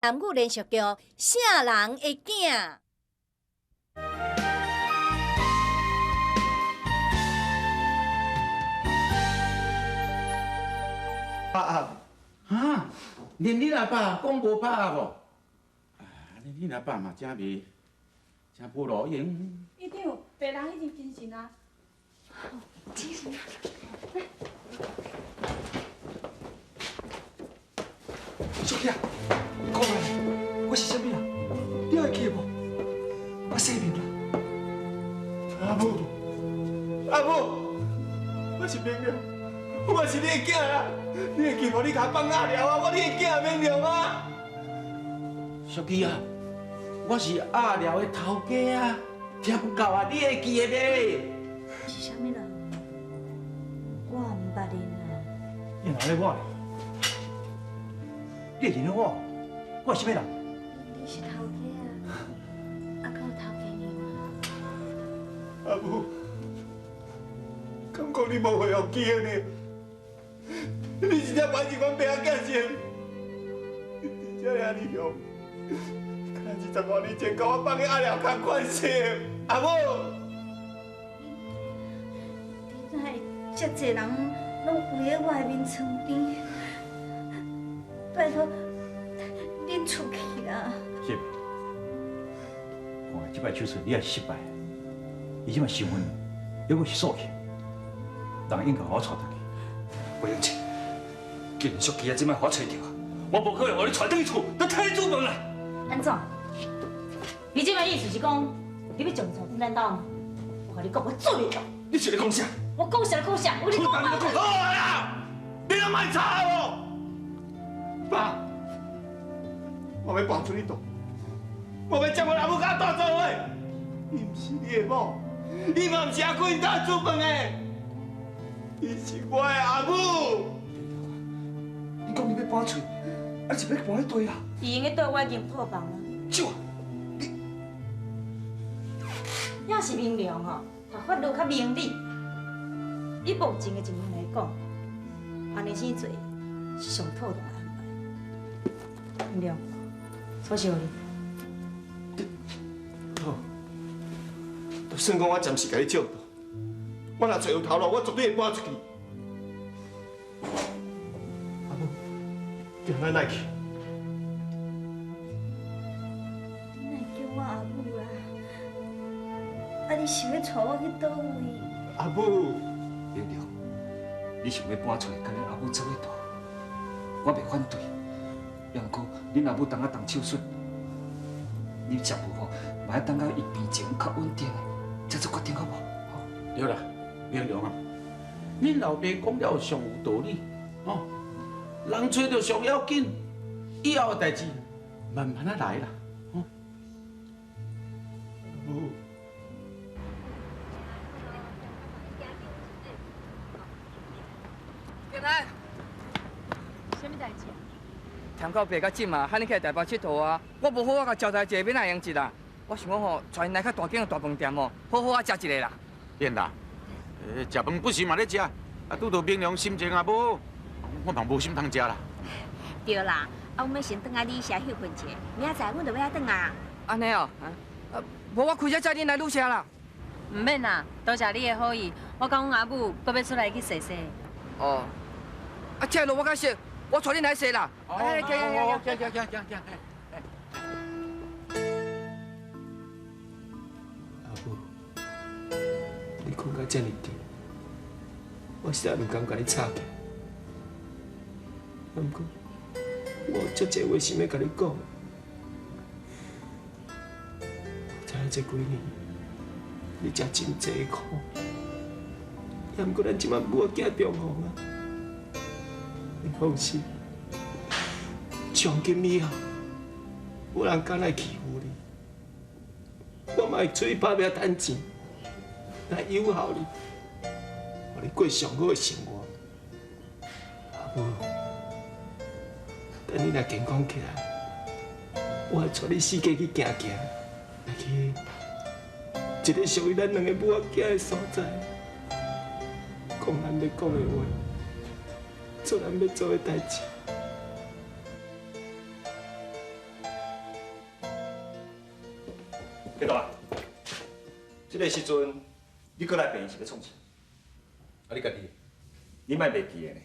男女连续剧《啥人的囝》。连你阿爸讲无拍无？你阿爸嘛真袂，真不路用。院长，病人已经精神啊。精神啊！小姐，讲来，我是啥物人？你会记无？我生病啦。阿母，我是明良，我是你的囝啊！你会记无？你甲放阿廖啊！我你的囝明良啊！小姐啊，我是阿廖的头家啊，听不够啊！你会记的袂？是啥物人？我唔捌认啊。你哪里我？你会认得我？我是啥物人？你是头家啊？啊，搁有头家娘啊？阿母，敢讲你无会用记的呢？你真正完是阮爸仔囝生，你真正你用，敢20多年前甲我放去阿廖同款生，阿母。你哪会遮济人拢围喺我的面床边？拜托，恁出去啦！是。看这摆手术你也失败，你即摆身份又搁是锁起，人应该好好带回去。不用紧，既然小姐啊，即摆互我找着，我无可能互你带回去厝，得替你做饭啦。安怎？你这摆意思是讲，你要将伊带进咱兜吗？我甲你讲，我做袂到。你是咧讲啥？我讲啥就讲啥，我跟你讲嘛。好啦，你都卖吵哦！爸，我要搬出去住，我要将我阿母甲带走伙。伊唔是你的某，伊嘛唔是阿贵家煮饭的，伊是我的阿母。你讲你要搬出去，还是要搬去堆啦？伊用个对我已经破房了。就啊，要是明良吼，读法律较明理，以目前的情形来讲，安尼生做是上妥当的安排。明良，错小你。好，就算讲我暂时甲你照顾，我若找有头路，我绝对会搬出去。阿母，叫咱来去。你哪会叫我阿母啦？啊，你想要带我去倒位？阿母，明良，你想要搬出来，跟恁阿母做伙住，我袂反对。也毋过，恁阿母当当手术，你食无好，嘛要等到伊病情较稳定的，才做决定好无？对啦，明良啊，恁老爸讲了上有道理，哦，人找着上要紧，以后的代志慢慢啊来啦，哦。阿母。平安，什么代志？听到爸甲姊嘛，喊你去台北佚佗啊！我无好好甲招待一下，要哪样子啦？我想讲吼，带因来较大间的大饭店哦，好好啊食一个啦。变啦，食饭不时嘛咧食，啊拄到明良心情啊无好，我嘛无心通食啦。对啦，啊，阮要先转来你社休困一下，明仔载阮就要来转啊。安尼哦，无我开车载恁来旅社啦。唔免啦，多谢你的好意。我讲阮阿母搁要出来去踅踅。哦，啊，这路我较熟，我带恁来踅啦。哎，行。阿母，你困到这么甜，我实在唔敢甲你吵架。不过，我有足侪话想要甲你讲。我知影这几年你食真济苦，也毋过咱即摆母仔囝重逢啊。你放心，从今以后，无人敢来欺负你。我嘛会出去打拼赚钱，来友孝你，互你过上好的生活。阿母，等你若健康起来，我会带你四界去行行，来去一个属于咱两个母仔囝的所在，讲咱要讲的话，做咱要做的代志。记大，这个时阵你过来病院是要创啥？啊，你家己？你莫袂记的呢，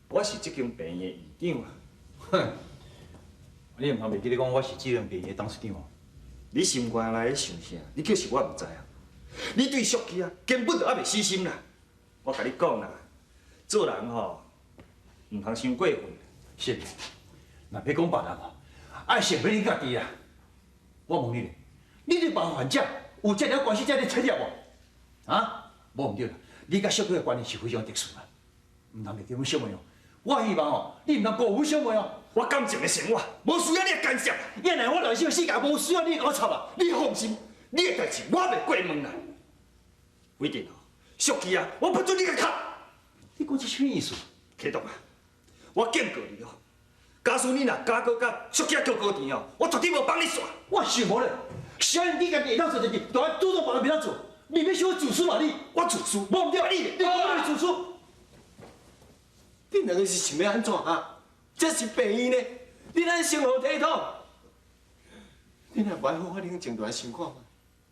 我是这间病院的院长啊。哼，你唔通袂记得讲我是这间病院的董事长哦？你心肝内咧想啥？你就是我唔知啊。你对俗气啊，根本就还袂死心啦。我甲你讲啦，做人吼，唔通伤过分。是，若要讲别人哦，爱想要你家己啊。我问你咧，你对办患者有这了关系、这了产业无？啊，无唔对啦，你甲小妹的关系是非常特殊啊，唔通袂记阮小妹哦。我希望哦，你唔通辜负小妹哦。我感情的生活无需要你的干涉。原来我内心的世界无需要你甲我插啊。你放心，你的代志我袂过问啦。规定哦，俗气啊，我不准你甲卡。你讲这什么意思？启动啊！我警告你哦，假使你若假搁甲俗气叫高甜哦，我绝对无帮你算。我想无咧，小人你家己会当做代志，就爱主动别人袂当做。你要想我自私嘛你？我自私，无唔对，你讲你自私。你两个是想要安怎啊？这是病院呢，你咱生活体统。你若不爱好好冷静下来想看嘛，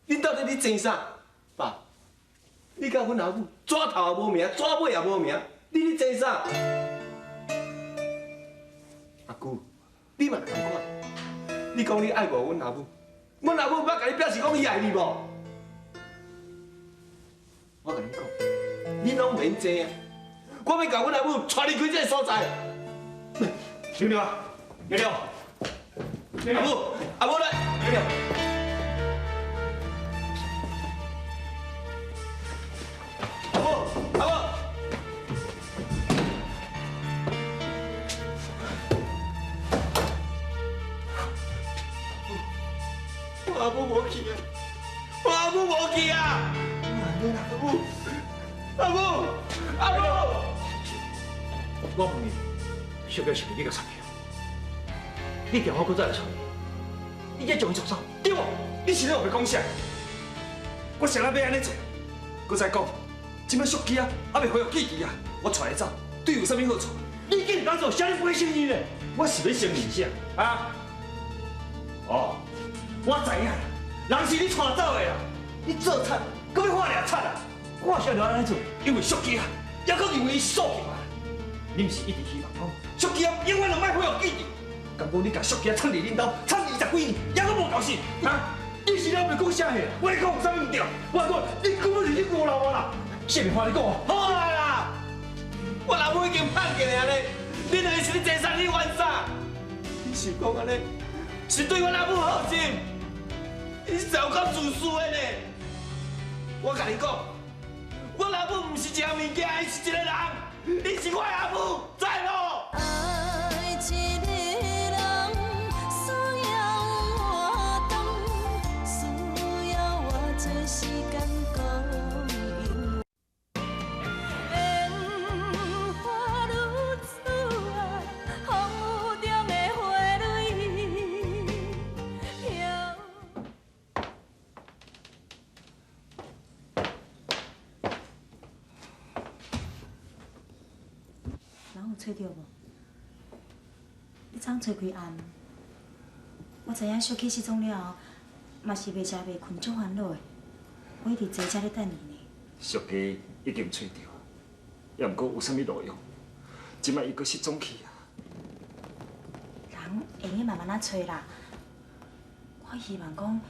你到底你争啥？爸，你甲阮阿母纸头也无名，纸尾也无名，你争啥？阿姑，你嘛同款，你讲你爱过阮阿母，阮阿母捌甲你表示讲伊爱你无？我甲你讲，你拢免争啊！我要甲阮阿母带离开这个所在。牛牛啊，牛牛，阿母，阿母来，牛牛。阿母，阿母。我阿母无去啊！我阿母无去啊！阿母，阿母，阿母！我问你，小姐是不是你个杀的？你叫我搁再来找你，你这种做啥？对无？你是咧有讲啥？我谁人要安尼做？搁再讲，即摆俗气啊，还袂恢复记忆啊！我带伊走，对有啥物好处？你竟然当做啥你不会承认呢？我是要承认啥？啊？哦，我知影啦，人是你带走的啦。你做贼，搁要我掠贼啊？我晓得安尼做，因为俗气啊，还搁认为伊锁起嘛。你毋是一直希望讲俗气啊，永远都莫恢复记忆？敢讲你甲俗气啊藏伫恁兜，藏20几年，还搁无够死啊？你是了袂讲啥个？我讲有啥物唔对？我讲你根本就是误老我啦！啥物话你讲啊？好啊啦，我阿母已经判决了咧，你两个是咧坐啥？你玩啥？你是讲安尼，是对我阿母好心？你是有够自私的呢！我甲你讲，我阿母唔是一样物件，伊是一个人，你是我阿母，知无？爱一个人，需要活动，需要我做时间供应。烟花如此啊，风雨中的花蕊飘。人有找到无？你昨找几暗？我知影小溪失踪了后，嘛是袂食袂困，足烦恼的。我一直坐遮咧等你呢。俗家已经找到，也毋过有啥物路用？即摆伊阁失踪去啊！人会用慢慢仔找啦。我希望讲，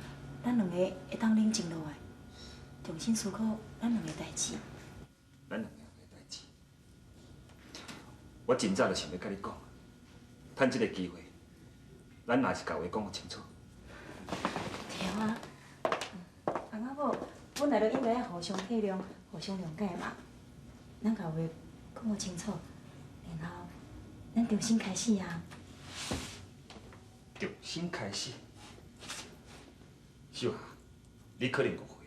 咱两个会当冷静落来，重新思考咱两个代志。咱两个的代志，我真早就想要甲你讲，趁这个机会，咱若是把话讲清楚。对啊，翁仔某本来就应该要互相体谅、互相谅解嘛。咱把话讲清楚，然后咱重新开始啊。重新开始，秀霞，你可能误会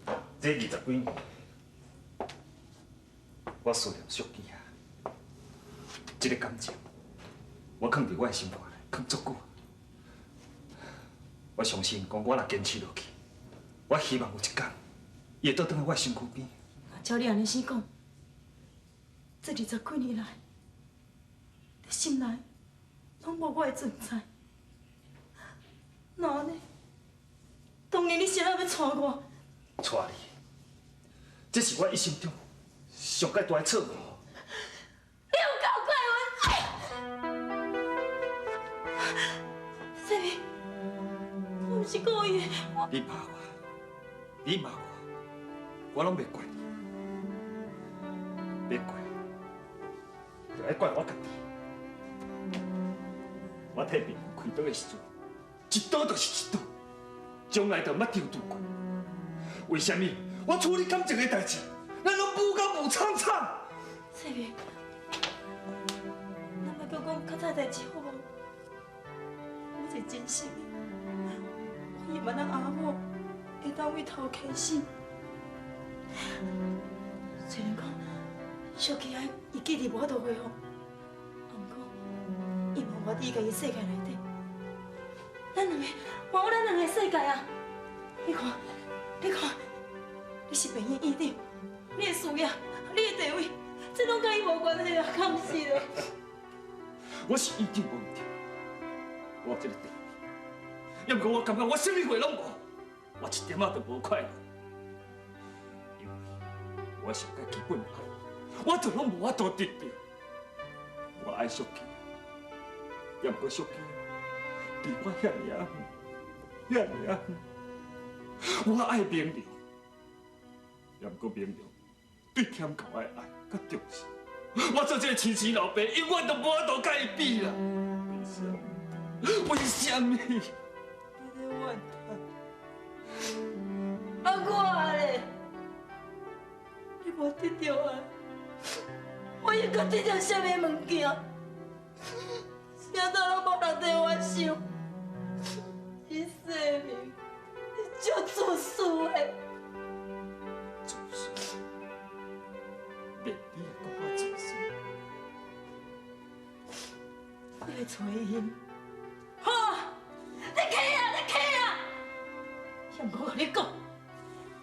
啊。这20几年，我思念俗气啊，这个感情，我藏伫我的心肝内，藏足久。我相信，讲我若坚持落去，我希望有一天，伊会倒转来我的身躯边。照你安尼先讲，这20几年来，你心内拢无我的存在，那安尼，当年你谁人要娶我？娶你，这是我一生中上界大的错误。你有够怪我！小明，我不是故意的。你骂我，你骂我，我拢袂怪你，别怪，就爱怪我家己。我替别人开刀的时阵，一刀就是一刀，从来就捌丢拄过。为什么我处理感情的代志，咱拢无甲无苍苍？小明，咱莫叫讲较早代志好无？我是真心的，我希望咱阿母会当为头开心。虽然讲小琪仔伊记忆无法度恢复，不过伊嘛活伫家己世界内底，咱两个活我咱两个世界啊！你看，你是病院院长，你的事业，你的地位，这拢甲伊无关系啊，敢是咯？我是一定无问题，我有这个地位，要不过我感觉我什么货拢无，我一点仔都无快乐，因为我上界基本爱，我就拢无法度得到。我爱小琪，要不过小琪离我遐尔远，遐尔远。我爱明良，要不过明良对欠够我的爱甲重视。我做这个亲生老爸，永远都无法度甲伊比啦。为什么？你在怨他？啊我嘞，你无得到爱，我应该得到什么物件？啥都拢无人替我想，你生命就自私的。自私？连你也讲我自私？你来找伊？好，你去啊！你去啊！向我甲你讲，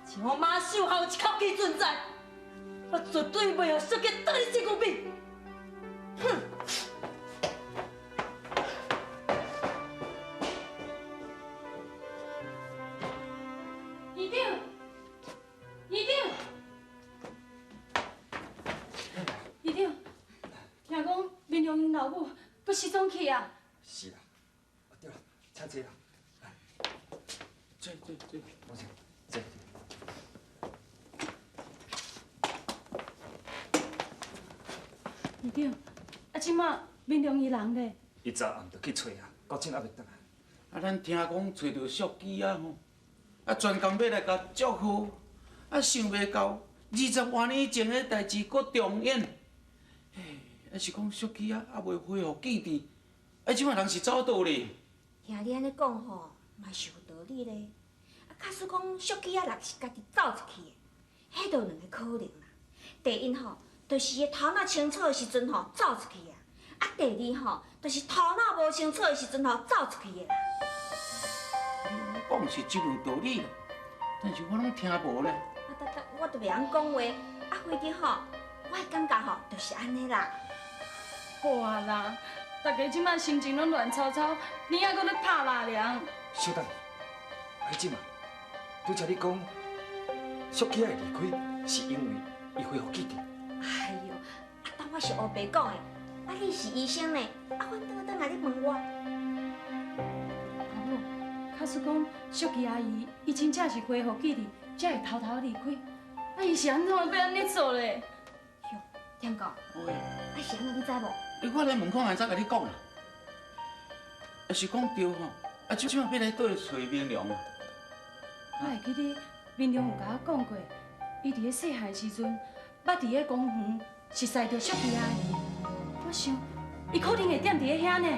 像我妈手下有一口气存在，我绝对袂让小杰当你身躯边。哼！院长，院长，听讲民良因老母要失踪去啊！是啦，对了，请坐啦。坐，我请，坐。院长，啊，即马民良伊人咧？伊昨暗就去找啊，到今还袂倒来。啊，咱听讲找到淑姬啊吼，啊专工要来甲祝福，啊想袂到20多年前的代志搁重演。嘿，啊是讲淑姬啊还袂恢复记忆，啊即摆人是走倒咧？听你安尼讲吼，嘛是有道理咧。啊，假使讲淑姬啊，若是家己走出去的，迄就有两个可能啦。第一吼，就是伊头脑清楚的时阵吼走出去啊；啊，第二吼，就是头脑无清楚的时阵吼走出去的啦。你讲是真有道理，但是我拢听无咧。啊，我都袂晓讲话，啊，反正吼，我的感觉吼，就是安尼啦。好啊啦，大家即摆心情拢乱糟糟，边仔搁咧拍拉凉。小等，哎，即嘛，拄则你讲，淑姬会离开，是因为伊恢复记忆。哎呦，啊，当我是黑白讲的，啊，你是医生呢，啊，阮倒来你问我。阿母，假使讲淑姬阿姨，伊真正是恢复记忆，才会偷偷离开，啊，伊是安怎要安尼做咧？哟，听讲，喂，啊是安怎你知无？我来门口还早甲你讲啦，啊是讲对吼，啊即摆要来倒去找明良啊。我会记得民良有甲我讲过，伊伫咧细汉时阵，捌伫咧公园熟识着淑姬阿姨。我想，伊可能会踮伫咧遐呢。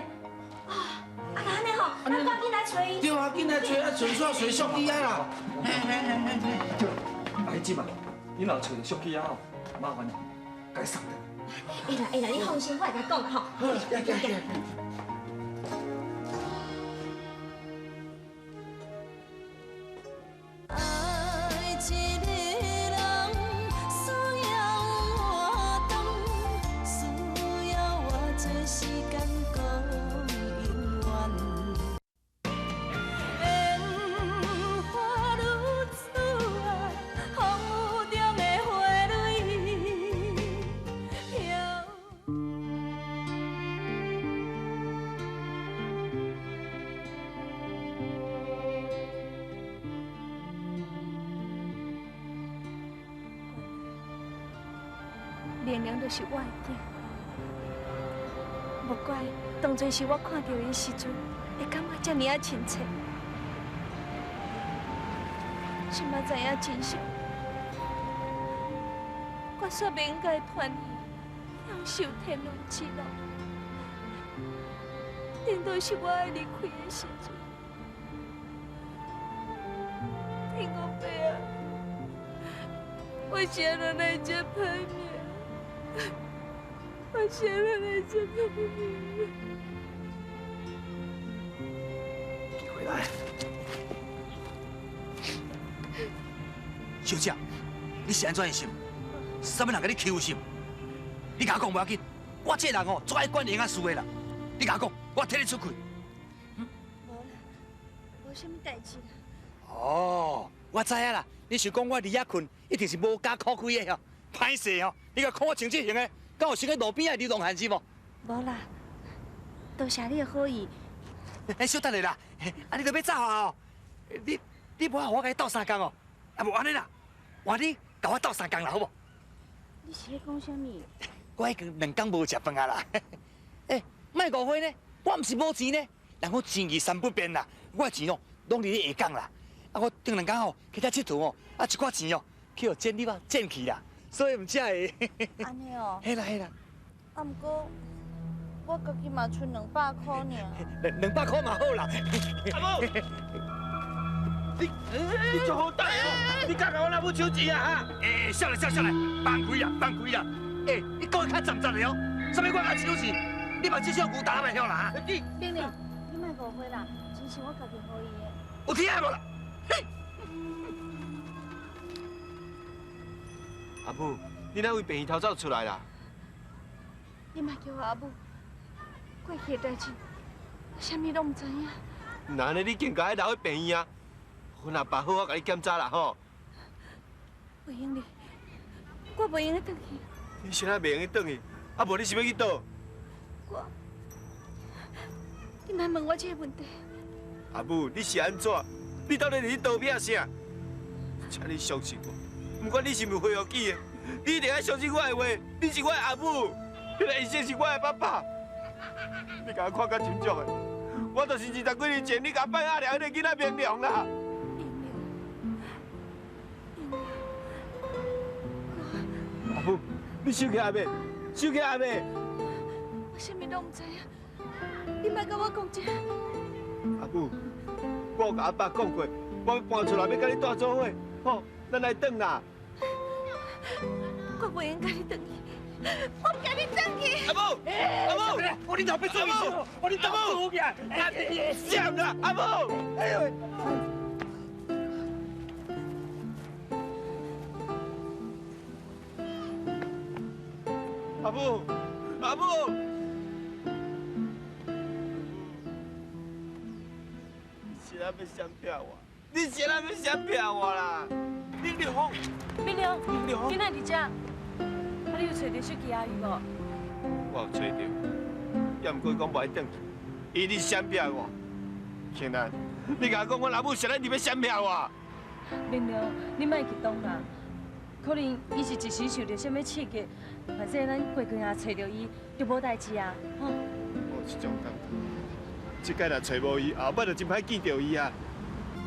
啊，那安尼吼，咱赶紧来找伊。对啊，紧来找啊，顺续找淑姬啊啦。对，哎，即嘛，你若找到淑姬啊吼，麻烦你，该送的。会啦，你放心，我会甲讲吼。好，行。明良就是我的囝，无怪当初是我看到伊时阵，会感觉遮尔啊亲切。现在知影真相，我煞不应该传伊享受天伦之乐。顶多是我爱离开的时阵，天公伯啊，我想到那只歹命，我想到那只歹命。你回来，小姐，你是安怎的心？什么人甲你欺负心？你甲我讲不要紧，我这人哦，最爱管闲仔事的啦。你甲我讲，我替你出气。无啦，无什么代志啦。哦，我知影啦，你是讲我离遐困，一定是无加苦开的吼，歹势吼，你甲看我穿这型的，敢有是去路边的流浪汉是无？无啦，多谢你的好意。哎，小等下啦，啊，你都要走啊哦？你无我甲你斗三工哦？啊，无安尼啦，换你甲我斗三工啦，好无？你是咧讲啥物？我已经2工无食饭啊啦。哎，莫误会呢，我毋是无钱呢，人讲钱义三不变啦，我的钱哦，拢伫你下港啦。啊，我顶2工哦，去遐佚佗哦，啊，一寡钱哦，去互捡你吧，捡去啦，所以毋才会。安尼哦。嘿啦嘿啦。啊，毋过我家己嘛剩200块尔。200块嘛好啦。阿母，你做好歹哦，你敢甲我老母抢钱啊哈？哎，少来，放开啦，放开啦！哎，你讲较站的哦，啥物我阿抢钱？你嘛至少牛打袂晓啦！玲玲，你莫误会啦，真是我家己好意的。有听无啦？嘿！阿母，你哪位病院偷走出来啦？你莫叫我阿母，过去的代志，我啥物拢唔知影。那安尼你更加留喺病院啊？阮阿爸好好甲你检查啦吼。袂用哩，我袂用去转去。你现在袂用去转去，啊无你是要去倒？你莫问我这个问题。阿母，你是安怎？你到底是去倒拼啥？请你相信我，不管你是毋是回学记的，你一定要相信我的话。你是我的阿母，迄个医生是我的爸爸。你甲我看甲真足的，我就是20几年前你甲拜阿良迄个囡仔明良啦。阿母，你收起来未？收起来未？我啥物拢唔知影，你莫甲我讲这。阿母，我有甲阿爸讲过，我要搬出来要甲你住做伙，吼，咱来转啦。我袂用甲你转去，我唔甲你转去。阿母，阿母，我你头要做意思，我你头做起来，闪啦，阿母！哎呦！阿母，阿母！你现在要闪避我？你现在要闪避我啦？林良，明良，今仔伫遮，啊，你有找到小琪阿姨无？我有找到，也毋过讲无爱转去，伊直闪避我。庆兰，你甲我讲，我老母现在你要闪避我？明良，你莫激动啦，可能伊是一时受到什么刺激，反正咱过几下找到伊就无代志啊，吼。无这种感觉，这届若找无伊，后摆就真歹见到伊啊。